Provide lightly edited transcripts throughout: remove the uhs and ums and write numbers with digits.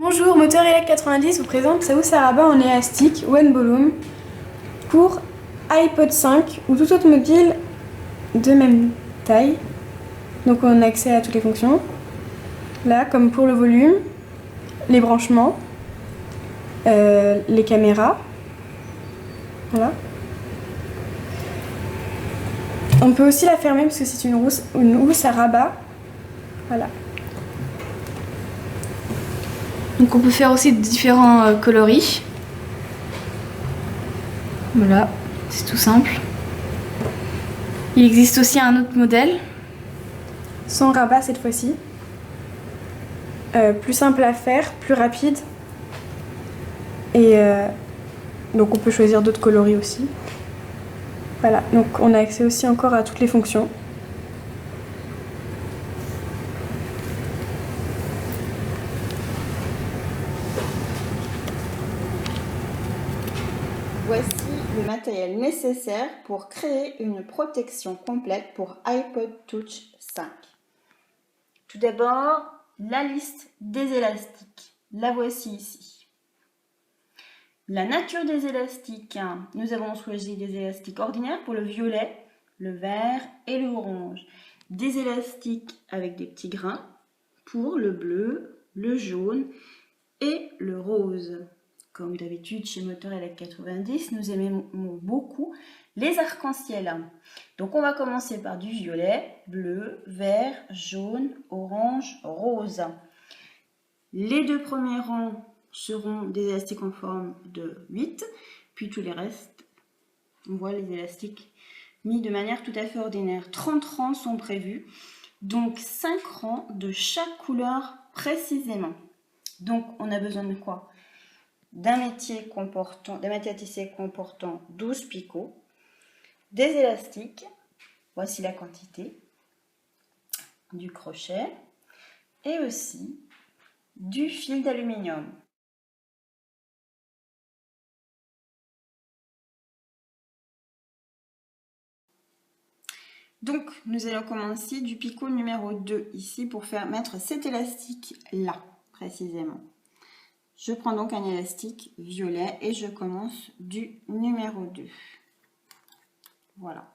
Bonjour, Moteur Elec 90 vous présente Saou Saraba en élastique One Volume pour iPod 5 ou tout autre module de même taille. Donc on a accès à toutes les fonctions. Là, comme pour le volume, les branchements, les caméras. Voilà. On peut aussi la fermer parce que c'est une housse à rabat. Voilà. Donc on peut faire aussi différents coloris. Voilà, c'est tout simple. Il existe aussi un autre modèle, sans rabat cette fois-ci. Plus simple à faire, plus rapide. Et donc on peut choisir d'autres coloris aussi. Voilà, donc on a accès aussi encore à toutes les fonctions. Voici le matériel nécessaire pour créer une protection complète pour iPod Touch 5. Tout d'abord, la liste des élastiques. La voici ici. La nature des élastiques. Nous avons choisi des élastiques ordinaires pour le violet, le vert et le orange. Des élastiques avec des petits grains pour le bleu, le jaune et le rose. Comme d'habitude chez Moteur Elec 90, nous aimons beaucoup les arcs-en-ciel. Donc on va commencer par du violet, bleu, vert, jaune, orange, rose. Les deux premiers rangs seront des élastiques en forme de 8, puis tous les restes, on voit les élastiques mis de manière tout à fait ordinaire. 30 rangs sont prévus, donc 5 rangs de chaque couleur précisément. Donc on a besoin de quoi ? D'un métier à tisser comportant 12 picots, des élastiques, voici la quantité, du crochet et aussi du fil d'aluminium. Donc nous allons commencer du picot numéro 2 ici pour mettre cet élastique là précisément. Je prends donc un élastique violet et je commence du numéro 2. Voilà.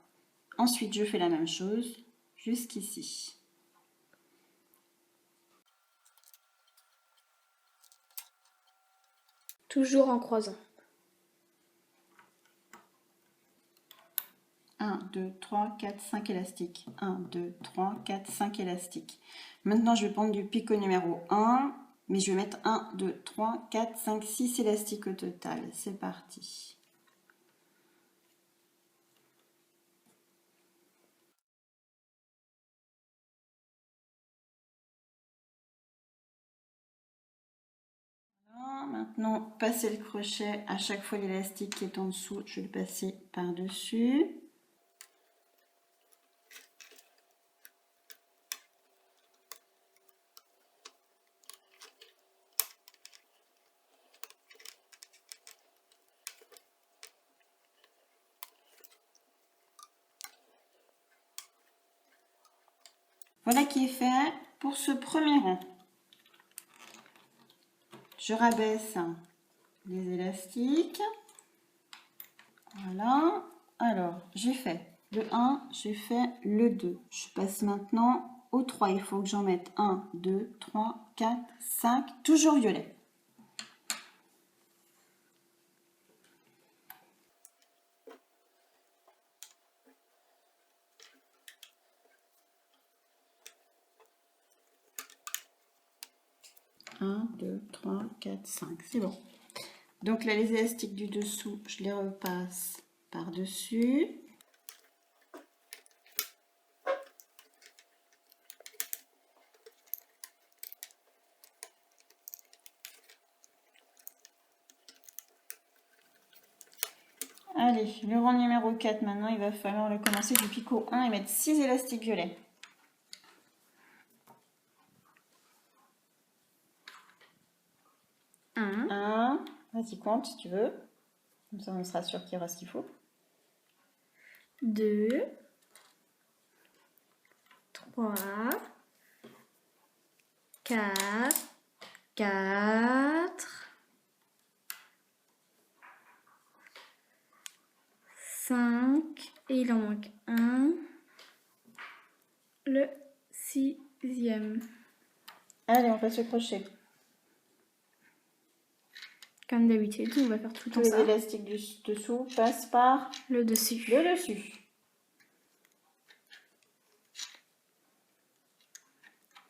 Ensuite, je fais la même chose jusqu'ici. Toujours en croisant. 1, 2, 3, 4, 5 élastiques. 1, 2, 3, 4, 5 élastiques. Maintenant, je vais prendre du picot numéro 1, mais je vais mettre 1, 2, 3, 4, 5, 6 élastiques au total. C'est parti. Voilà, maintenant, passer le crochet. À chaque fois, l'élastique qui est en dessous, je vais le passer par-dessus. Voilà qui est fait pour ce premier rang. Je rabaisse les élastiques. Voilà. Alors, j'ai fait le 1, j'ai fait le 2. Je passe maintenant au 3. Il faut que j'en mette 1, 2, 3, 4, 5, toujours violet. Un, 2, 3, 4, 5, c'est bon. Donc là, les élastiques du dessous, je les repasse par-dessus. Allez, le rang numéro 4, maintenant, il va falloir le commencer du picot 1 et mettre 6 élastiques violets. 1, vas-y, compte si tu veux. Comme ça, on sera sûr qu'il y aura ce qu'il faut. 2, 3, 4, 4, 5, et il en manque un, le 6e. Allez, on passe au crochet. Comme d'habitude, on va faire tout le temps Tous les ça. élastiques du dessous passent par Le dessus. le dessus.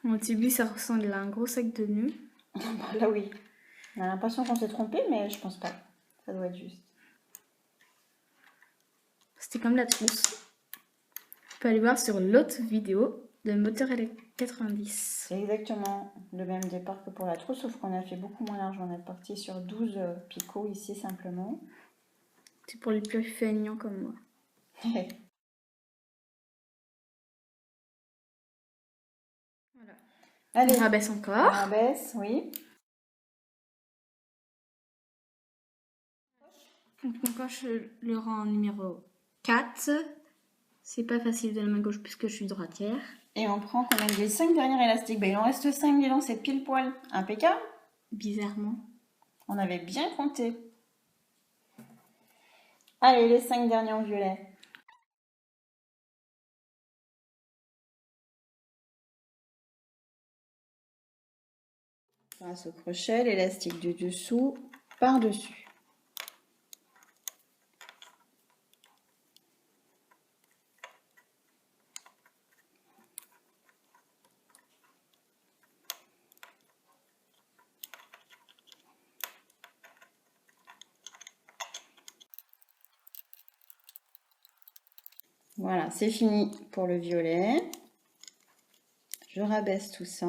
Au début, ça ressemble à un gros sac de nœuds. Là, oui. On a l'impression qu'on s'est trompé, mais je pense pas. Ça doit être juste. C'était comme la trousse. Tu peux aller voir sur l'autre vidéo de Moteur 90. C'est exactement le même départ que pour la trousse, sauf qu'on a fait beaucoup moins large. On est parti sur 12 picots ici simplement. C'est pour les plus feignants comme moi. Voilà. Allez, On rabaisse encore. on rabaisse, oui. Donc on coche le rang numéro 4. C'est pas facile de la main gauche puisque je suis droitière. Et on prend quand même les 5 derniers élastiques. Ben, il en reste 5, dis donc, c'est pile poil. Impeccable. Bizarrement. On avait bien compté. Allez, les 5 derniers en violet. Grâce au crochet, l'élastique du dessous par-dessus. Voilà, c'est fini pour le violet. Je rabaisse tout ça.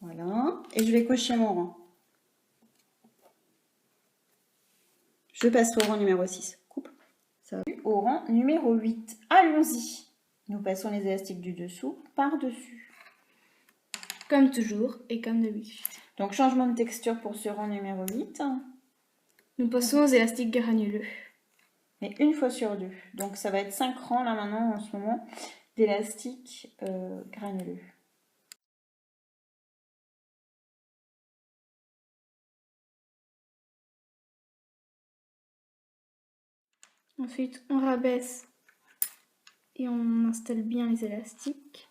Voilà, et je vais cocher mon rang. Je passerai au rang numéro 6. Coupe. Ça va. Au rang numéro 8. Allons-y. Nous passons les élastiques du dessous par-dessus. Comme toujours et comme d'habitude. Donc, changement de texture pour ce rang numéro 8. Nous passons aux élastiques granuleux. Mais une fois sur deux. Donc, ça va être 5 rangs là maintenant en ce moment d'élastiques granuleux. Ensuite, on rabaisse et on installe bien les élastiques.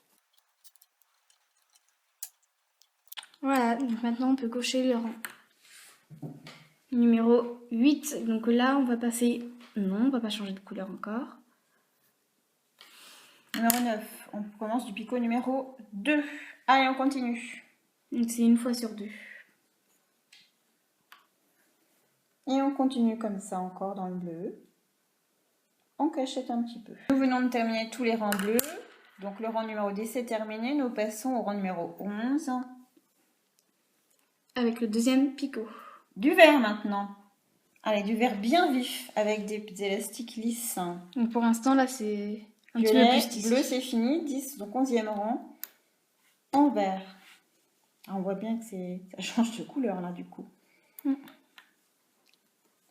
Voilà, donc maintenant on peut cocher le rang numéro 8. Donc là, on va passer... Non, on va pas changer de couleur encore. Numéro 9. On commence du picot numéro 2. Allez, on continue. Donc c'est une fois sur deux. Et on continue comme ça encore dans le bleu. On cachette un petit peu. Nous venons de terminer tous les rangs bleus. Donc le rang numéro 10 est terminé. Nous passons au rang numéro 11. Avec le deuxième picot. Du vert maintenant. Allez, du vert bien vif avec des élastiques lisses. Donc pour l'instant, là, c'est un petit peu Violet, plus tissu. bleu, c'est fini. 10, donc 11e rang. En vert. Ah, on voit bien que ça change de couleur là du coup.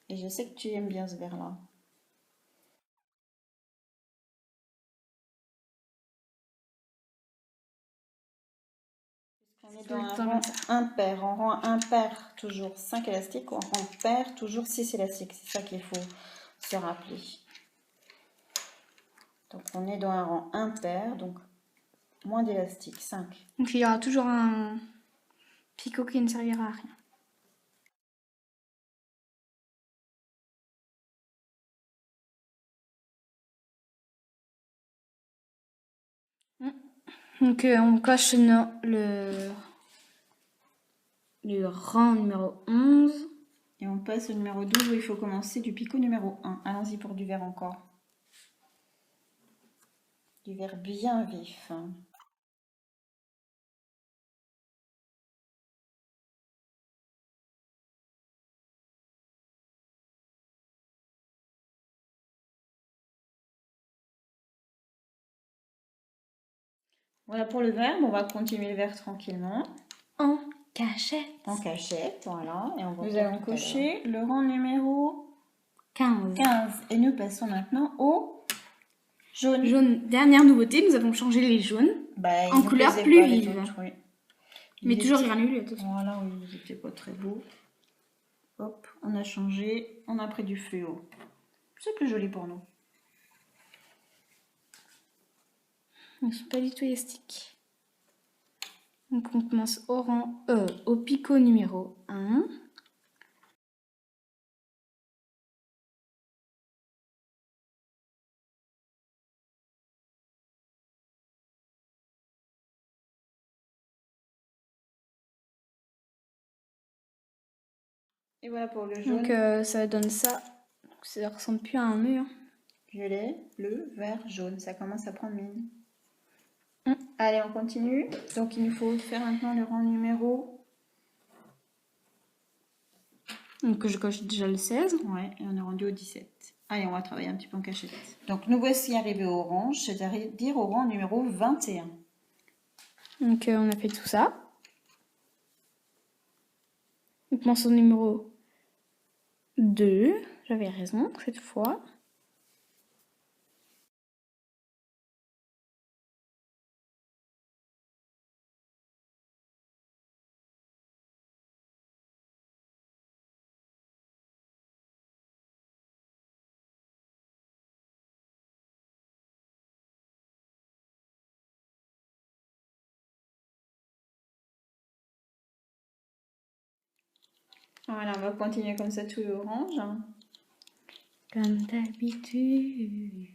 Et je sais que tu aimes bien ce vert là. On est dans un rang impair. En rang impair, toujours 5 élastiques. En rang pair, toujours 6 élastiques. C'est ça qu'il faut se rappeler. Donc, on est dans un rang impair, donc moins d'élastiques, 5. Donc il y aura toujours un picot qui ne servira à rien. Donc on coche le rang numéro 11. Et on passe au numéro 12 où il faut commencer du picot numéro 1. Allons-y pour du vert encore. Du vert bien vif. Voilà pour le vert. On va continuer le vert tranquillement. En cachette. En cachette, voilà. Et on va Nous allons cocher le rang numéro 15. 15. Et nous passons maintenant au Jaune. Jaune, dernière nouveauté, nous avons changé les jaunes Bah, en couleur plus vive. Oui. Mais toujours granulés, attention. Voilà, oui, ils n'étaient pas très beaux. Hop, on a changé, on a pris du fluo. C'est plus joli pour nous. Ils ne sont pas du tout élastiques. Donc on commence au picot numéro 1. Et voilà pour le jaune. Donc ça donne ça. Donc, ça ressemble plus à un mur. Violet, bleu, vert, jaune. Ça commence à prendre mine. Allez, on continue. Donc, il nous faut faire maintenant le rang numéro... Donc je coche déjà le 16. Ouais, et on est rendu au 17. Allez, on va travailler un petit peu en cachette. Donc, nous voici arrivés au orange, c'est-à-dire au rang numéro 21. Donc on a fait tout ça. On commence au numéro 2. J'avais raison cette fois. Voilà, on va continuer comme ça tout l'orange. Comme d'habitude.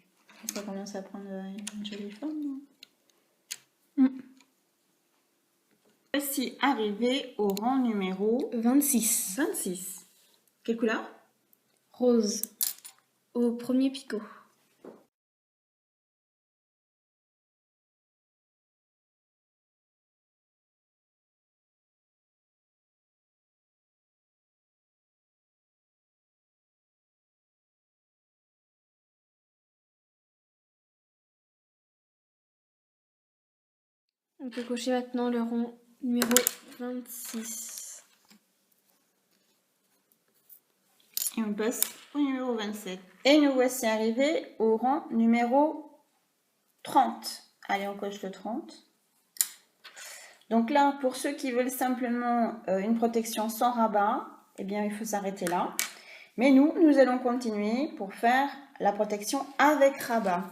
Ça commence à prendre une jolie forme. Voici arrivé au rang numéro 26. 26. Quelle couleur? Rose. Au premier picot. On peut cocher maintenant le rond numéro 26. Et on passe au numéro 27. Et nous voici arrivés au rang numéro 30. Allez, on coche le 30. Donc là, pour ceux qui veulent simplement une protection sans rabat, eh bien, il faut s'arrêter là. Mais nous allons continuer pour faire la protection avec rabat.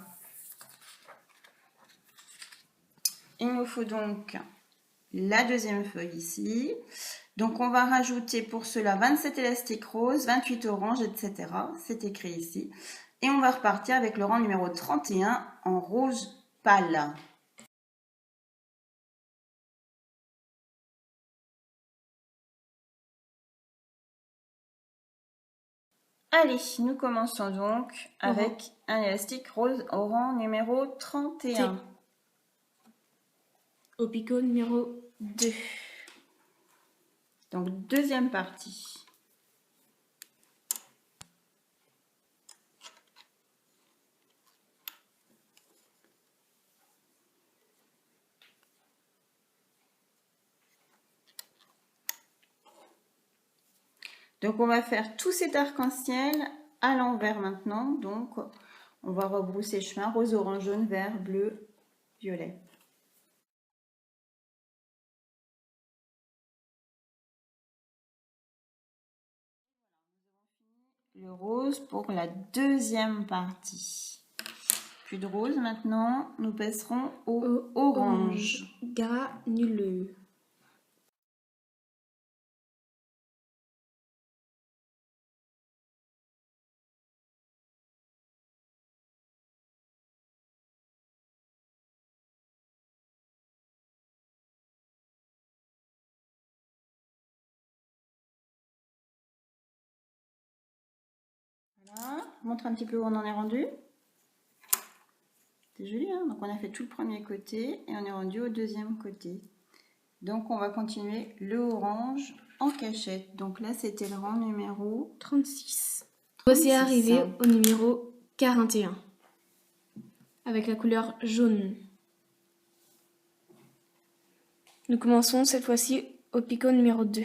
Il nous faut donc la deuxième feuille ici. Donc on va rajouter pour cela 27 élastiques roses, 28 oranges, etc. C'est écrit ici. Et on va repartir avec le rang numéro 31 en rose pâle. Allez, nous commençons donc avec un élastique rose au rang numéro 31. Au picot numéro 2. Donc deuxième partie. Donc on va faire tout cet arc-en-ciel à l'envers maintenant. Donc on va rebrousser chemin rose, orange, jaune, vert, bleu, violet. Le rose pour la deuxième partie. Plus de rose maintenant, nous passerons au orange. Granuleux. Voilà, je montre un petit peu où on en est rendu. C'est joli, hein? Donc on a fait tout le premier côté et on est rendu au deuxième côté. Donc on va continuer le orange en cachette. Donc là c'était le rang numéro 36. Voici arrivé au numéro 41. Avec la couleur jaune. Nous commençons cette fois-ci au picot numéro 2.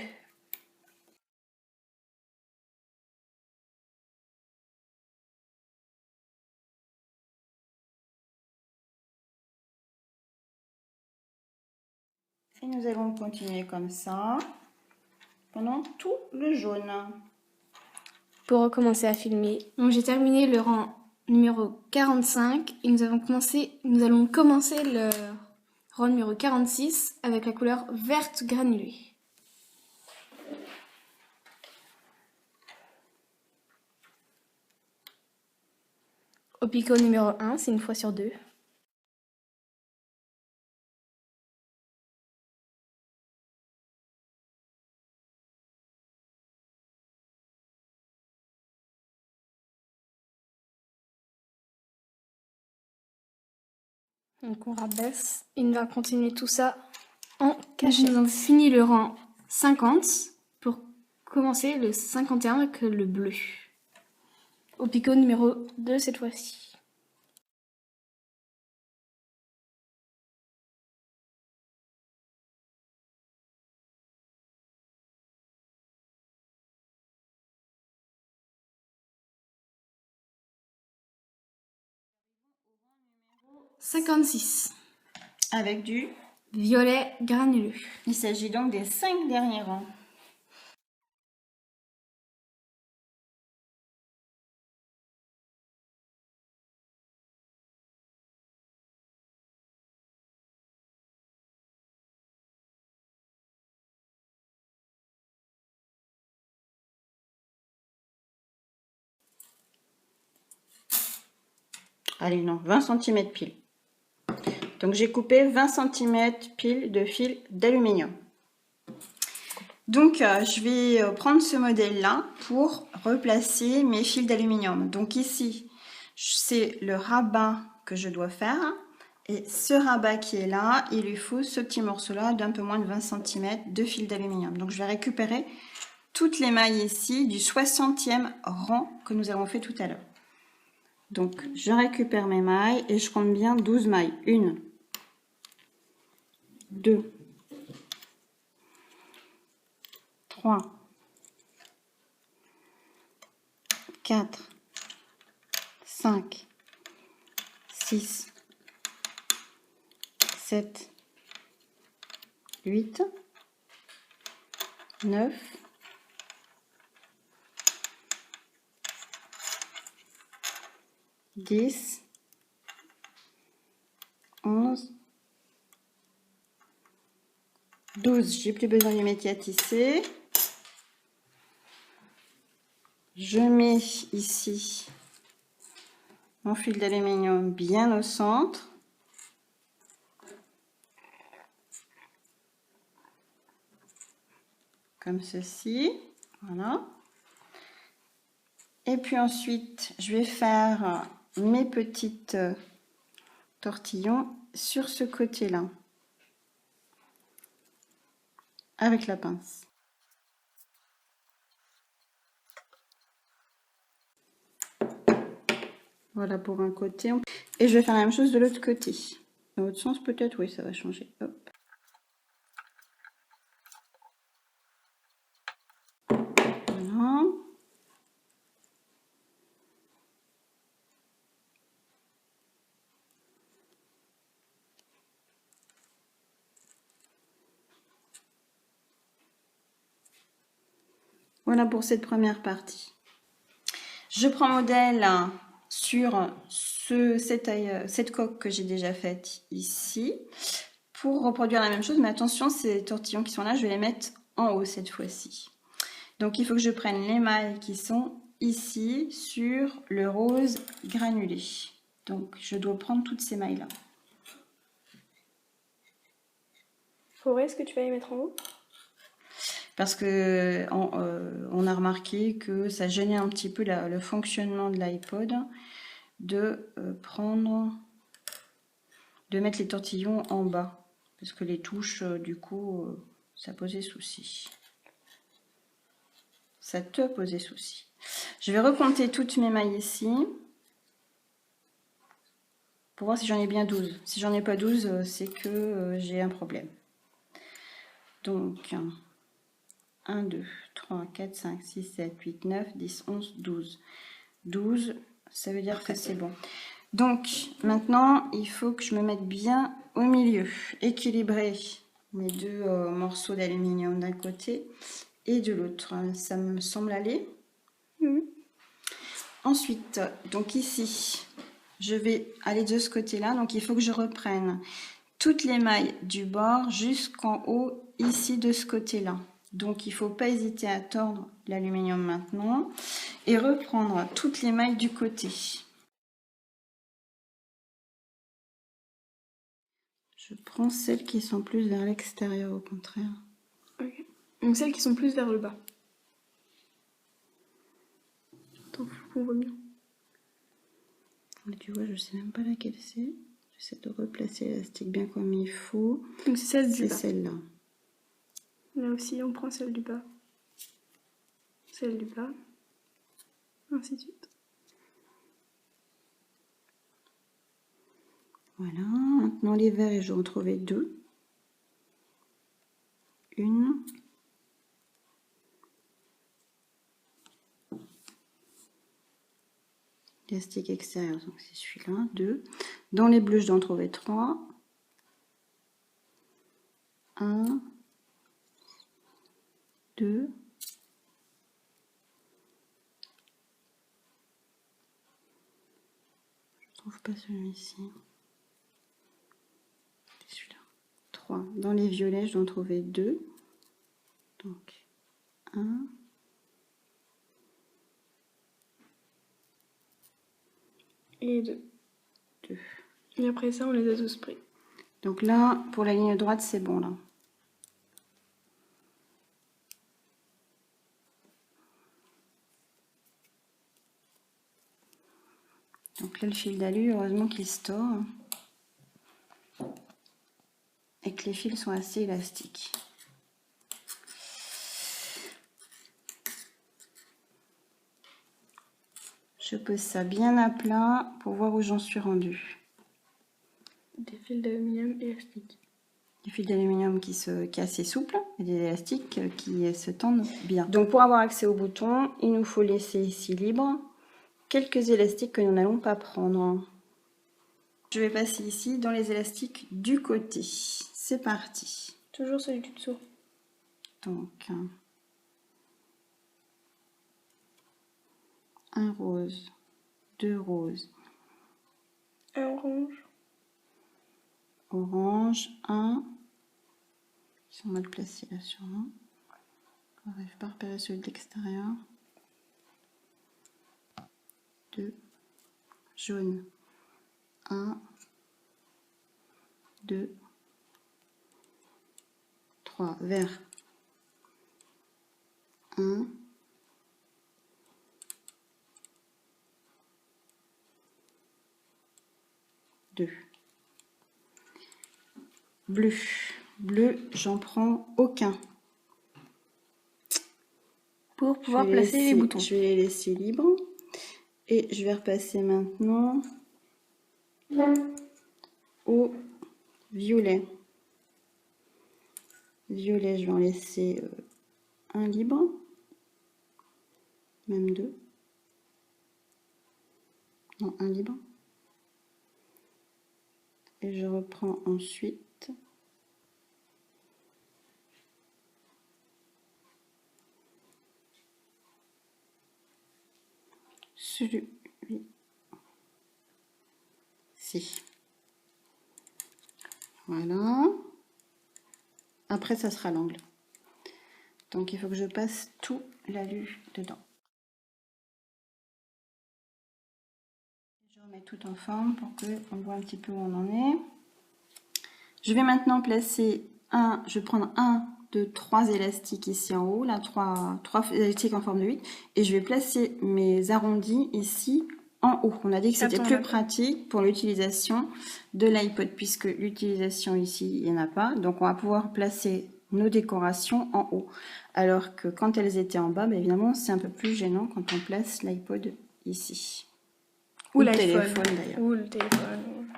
Et nous allons continuer comme ça pendant tout le jaune. Pour recommencer à filmer. Donc j'ai terminé le rang numéro 45 et nous allons commencer le rang numéro 46 avec la couleur verte granulée. Au picot numéro 1, c'est une fois sur deux. Donc on rabaisse et on va continuer tout ça en cachette. Nous avons fini le rang 50 pour commencer le 51 avec le bleu. Au picot numéro 2 cette fois-ci. Numéro 56. Avec du Violet granuleux. Il s'agit donc des 5 derniers rangs. Allez, non, 20 cm pile. Donc j'ai coupé 20 cm pile de fil d'aluminium. Donc je vais prendre ce modèle-là pour replacer mes fils d'aluminium. Donc ici, c'est le rabat que je dois faire. Et ce rabat qui est là, il lui faut ce petit morceau-là d'un peu moins de 20 cm de fil d'aluminium. Donc je vais récupérer toutes les mailles ici du 60e rang que nous avons fait tout à l'heure. Donc je récupère mes mailles et je compte bien 12 mailles. 1, 2, 3, 4, 5, 6, 7, 8, 9, 10, 11, 12. J'ai plus besoin du métier à tisser. Je mets ici mon fil d'aluminium bien au centre. Comme ceci. Voilà. Et puis ensuite, je vais faire mes petites tortillons sur ce côté-là. Avec la pince. Voilà pour un côté. Et je vais faire la même chose de l'autre côté. Dans l'autre sens peut-être, oui, ça va changer. Hop. Voilà. Voilà pour cette première partie. Je prends modèle sur cette coque que j'ai déjà faite ici pour reproduire la même chose, mais attention, ces tortillons qui sont là, je vais les mettre en haut cette fois-ci. Donc il faut que je prenne les mailles qui sont ici sur le rose granulé. Donc je dois prendre toutes ces mailles là. Faudrait, est-ce que tu vas les mettre en haut? Parce que on a remarqué que ça gênait un petit peu le fonctionnement de l'iPod de mettre les tortillons en bas, parce que les touches du coup ça posait souci. Ça te posait souci. Je vais recompter toutes mes mailles ici pour voir si j'en ai bien 12. Si j'en ai pas 12, c'est que j'ai un problème. Donc 1, 2, 3, 4, 5, 6, 7, 8, 9, 10, 11, 12. 12, ça veut dire que c'est bon. Donc, maintenant, il faut que je me mette bien au milieu, équilibré mes deux morceaux d'aluminium d'un côté et de l'autre. Ça me semble aller. Ensuite, donc ici, je vais aller de ce côté-là. Donc il faut que je reprenne toutes les mailles du bord jusqu'en haut, ici de ce côté-là. Donc il ne faut pas hésiter à tordre l'aluminium maintenant et reprendre toutes les mailles du côté. Je prends celles qui sont plus vers l'extérieur au contraire. Ok. Donc celles qui sont plus vers le bas. Attends, faut qu'on voit bien. Mais tu vois, je sais même pas laquelle c'est. J'essaie de replacer l'élastique bien comme il faut. Donc c'est celle du bas. C'est celle-là. Là aussi, on prend celle du bas. Celle du bas. Ainsi de suite. Voilà. Maintenant les verts, et je vais en trouver deux. Une. Élastique extérieur, donc c'est celui-là. Deux. Dans les bleus, je dois en trouver trois. Un. Deux. Je trouve pas celui-ci. C'est celui-là. 3. Dans les violets, je dois en trouver deux. Donc, 1. Et 2. 2. Et après ça, on les a tous pris. Donc là, pour la ligne droite, c'est bon là. Donc là, le fil d'alu, heureusement qu'il se tord. Et que les fils sont assez élastiques. Je pose ça bien à plat pour voir où j'en suis rendue. Des fils d'aluminium élastiques. Des fils d'aluminium qui est assez souple et des élastiques qui se tendent bien. Donc pour avoir accès au bouton, il nous faut laisser ici libre quelques élastiques que nous n'allons pas prendre. Je vais passer ici dans les élastiques du côté. C'est parti. Toujours celui du dessous. Donc, un rose, deux roses. Un orange. Orange, un. Ils sont mal placés là sûrement. On n'arrive pas à repérer celui de l'extérieur. Deux. Jaune. Un. Deux. Trois. Vert. Un. Deux. Bleu. Bleu, j'en prends aucun. Pour pouvoir placer les boutons. Je vais les laisser libres. Et je vais repasser maintenant au violet. Violet, je vais en laisser un libre. Même deux. Non, un libre. Et je reprends ensuite celui-ci. Voilà. Après, ça sera l'angle. Donc, il faut que je passe tout l'alu dedans. Je remets tout en forme pour qu'on voit un petit peu où on en est. Je vais maintenant placer je vais prendre un de 3 élastiques ici en haut, là 3 élastiques en forme de 8, et je vais placer mes arrondis ici en haut. On a dit que c'était plus pratique pour l'utilisation de l'iPod, puisque l'utilisation ici, il n'y en a pas, donc on va pouvoir placer nos décorations en haut. Alors que quand elles étaient en bas, bien évidemment, c'est un peu plus gênant quand on place l'iPod ici. Ou le téléphone d'ailleurs. Ou le téléphone.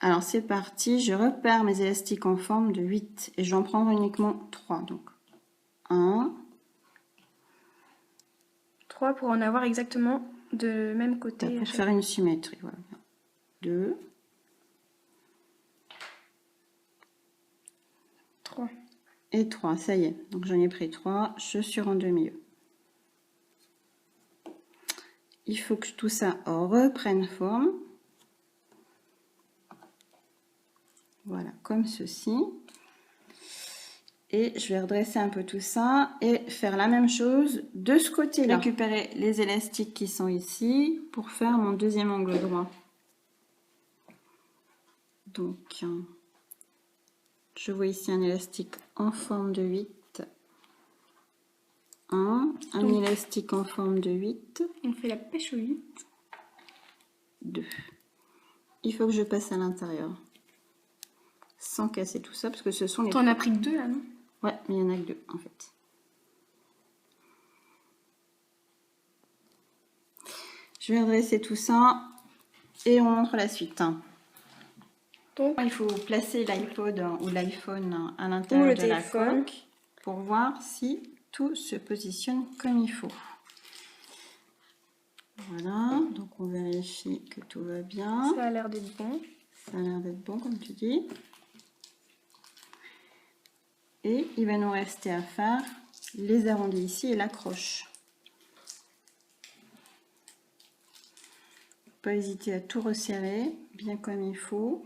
Alors c'est parti, je repère mes élastiques en forme de 8 et je vais en prendre uniquement 3. Donc 1, 3 pour en avoir exactement de même côté. Pour faire une symétrie. Voilà. 2, 3. Et 3, ça y est. Donc j'en ai pris 3, je suis en demi-milieu. Il faut que tout ça reprenne forme. Voilà, comme ceci. Et je vais redresser un peu tout ça et faire la même chose de ce côté-là. Récupérer les élastiques qui sont ici pour faire mon deuxième angle droit. Donc, je vois ici un élastique en forme de 8. Un élastique en forme de 8. On fait la pêche au 8. 2. Il faut que je passe à l'intérieur. Sans casser tout ça, parce que ce sont les... T'en as pris que 2 là, non? Ouais, mais il n'y en a que 2 en fait. Je vais redresser tout ça et on montre la suite. Donc, il faut placer l'iPod ou l'iPhone à l'intérieur de la coque pour voir si tout se positionne comme il faut. Voilà, donc on vérifie que tout va bien. Ça a l'air d'être bon. Ça a l'air d'être bon, comme tu dis. Et il va nous rester à faire les arrondis ici et l'accroche. Pas hésiter à tout resserrer bien comme il faut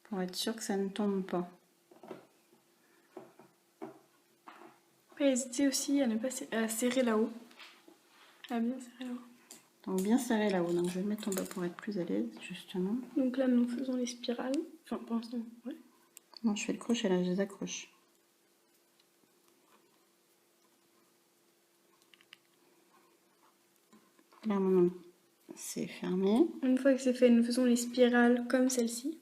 pour être sûr que ça ne tombe pas. Pas hésiter aussi à ne pas serrer là-haut. À bien serrer là-haut. Donc bien serré là-haut. Donc je vais le mettre en bas pour être plus à l'aise justement. Donc là nous faisons les spirales. Enfin pour l'instant, ouais. Non, je fais le crochet là, je les accroche. Là maintenant c'est fermé. Une fois que c'est fait, nous faisons les spirales comme celle-ci.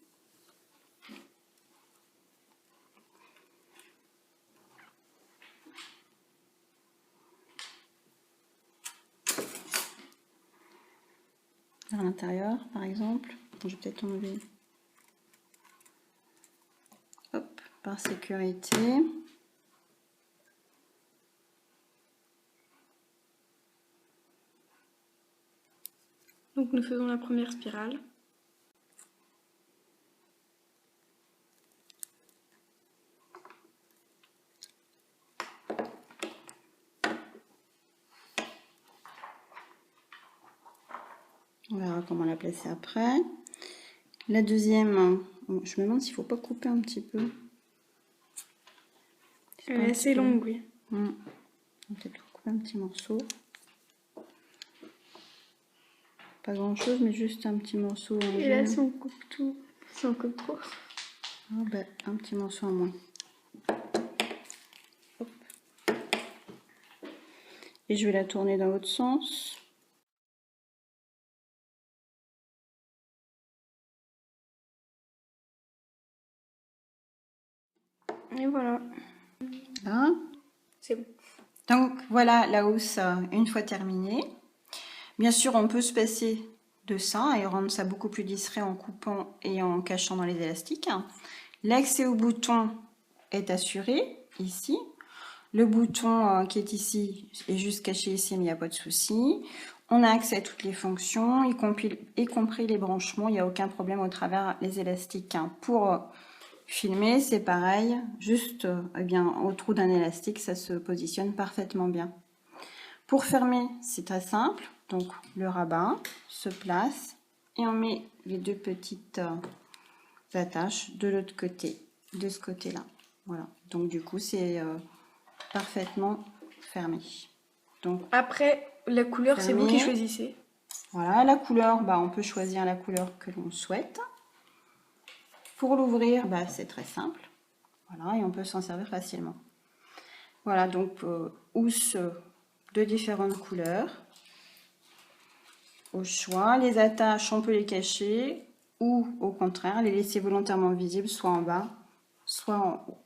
Vers l'intérieur par exemple. Je vais peut-être enlever. Hop, par sécurité. Donc nous faisons la première spirale. On verra comment la placer après. La deuxième, je me demande s'il ne faut pas couper un petit peu. Elle est assez longue, oui. On va peut-être couper un petit morceau. Pas grand chose, mais juste un petit morceau. Et là, si on coupe tout, si on coupe trop. Ah ben, un petit morceau en moins. Hop. Et je vais la tourner dans l'autre sens. Et voilà. Là. C'est bon. Donc voilà la housse une fois terminée. Bien sûr, on peut se passer de ça et rendre ça beaucoup plus discret en coupant et en cachant dans les élastiques. L'accès au bouton est assuré ici. Le bouton qui est ici est juste caché ici, mais il n'y a pas de souci. On a accès à toutes les fonctions, y compris les branchements. Il n'y a aucun problème au travers les élastiques. Pour filmer, c'est pareil. Juste eh bien, au trou d'un élastique, ça se positionne parfaitement bien. Pour fermer, c'est très simple. Donc, le rabat se place et on met les deux petites attaches de l'autre côté, de ce côté-là. Voilà. Donc, du coup, c'est parfaitement fermé. Donc, après, la couleur, c'est vous qui choisissez. Voilà, la couleur, on peut choisir la couleur que l'on souhaite. Pour l'ouvrir, c'est très simple. Voilà, et on peut s'en servir facilement. Voilà, donc housse de différentes couleurs. Au choix, les attaches, on peut les cacher ou au contraire, les laisser volontairement visibles, soit en bas, soit en haut.